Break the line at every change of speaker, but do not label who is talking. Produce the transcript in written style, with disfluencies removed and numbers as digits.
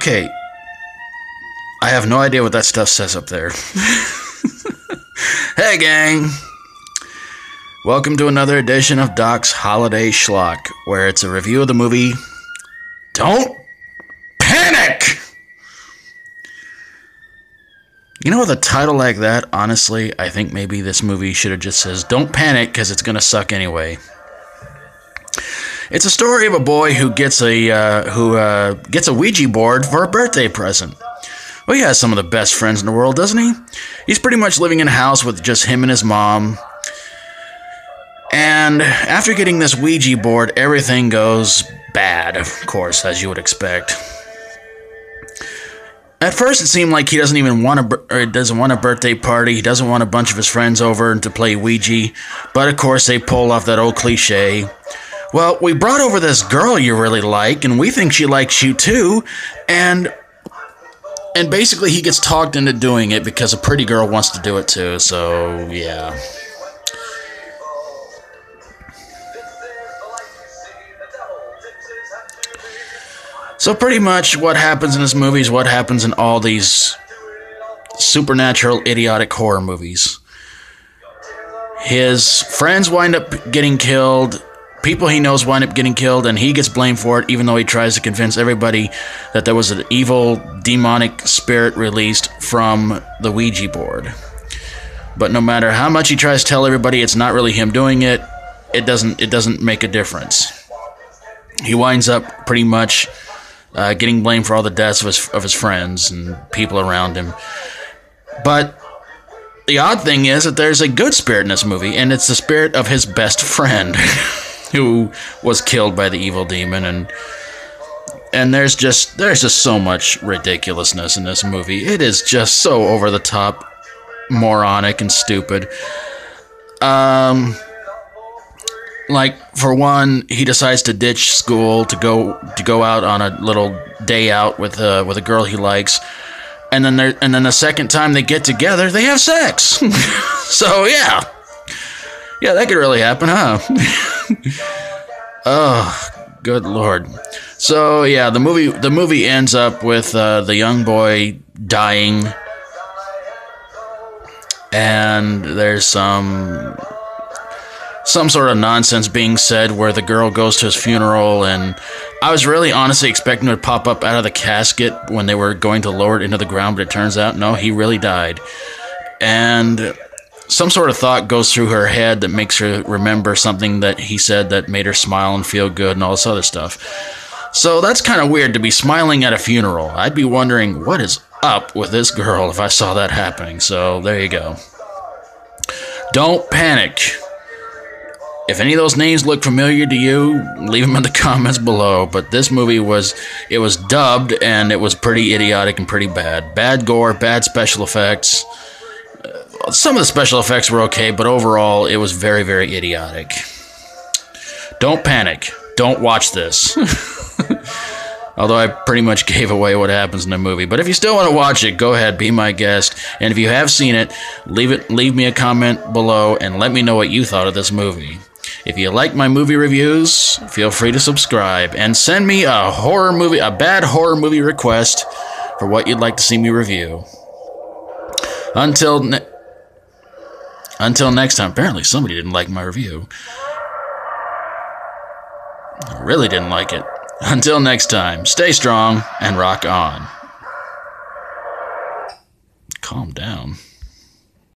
Okay. I have no idea what that stuff says up there. Hey, gang. Welcome to another edition of Doc's Holiday Schlock, where it's a review of the movie Don't Panic! You know, with a title like that, honestly, I think maybe this movie should have just says, Don't Panic, because it's going to suck anyway. It's a story of a boy who gets a Ouija board for a birthday present. Well, he has some of the best friends in the world, doesn't he? He's pretty much living in a house with just him and his mom. And after getting this Ouija board, everything goes bad, of course, as you would expect. At first, it seemed like he doesn't want a birthday party. He doesn't want a bunch of his friends over to play Ouija. But, of course, they pull off that old cliche. Well, we brought over this girl you really like, and we think she likes you too, and basically he gets talked into doing it because a pretty girl wants to do it too, so yeah. So pretty much what happens in this movie is what happens in all these supernatural, idiotic horror movies. His friends wind up getting killed. People he knows wind up getting killed, and he gets blamed for it, even though he tries to convince everybody that there was an evil, demonic spirit released from the Ouija board. But no matter how much he tries to tell everybody it's not really him doing it, it doesn't make a difference. He winds up pretty much getting blamed for all the deaths of his friends and people around him. But the odd thing is that there's a good spirit in this movie, and it's the spirit of his best friend. Who was killed by the evil demon, and there's just so much ridiculousness in this movie. It is just so over the top, moronic and stupid. Like, for one, he decides to ditch school to go out on a little day out with a girl he likes, and then the second time they get together, they have sex. So yeah, that could really happen, huh? Oh, good lord. So yeah, the movie ends up with the young boy dying, and there's some sort of nonsense being said where the girl goes to his funeral, and I was really honestly expecting him to pop up out of the casket when they were going to lower it into the ground, but it turns out no, he really died. And some sort of thought goes through her head that makes her remember something that he said that made her smile and feel good and all this other stuff. So that's kind of weird to be smiling at a funeral. I'd be wondering what is up with this girl if I saw that happening. So there you go. Don't panic. If any of those names look familiar to you, leave them in the comments below. But this movie was dubbed, and it was pretty idiotic and pretty bad. Bad gore, bad special effects. Some of the special effects were okay, but overall, it was very, very idiotic. Don't panic. Don't watch this. Although I pretty much gave away what happens in the movie. But if you still want to watch it, go ahead, be my guest. And if you have seen it, leave me a comment below and let me know what you thought of this movie. If you like my movie reviews, feel free to subscribe and send me a bad horror movie request for what you'd like to see me review. Until next time. Apparently somebody didn't like my review. I really didn't like it. Until next time, stay strong and rock on. Calm down.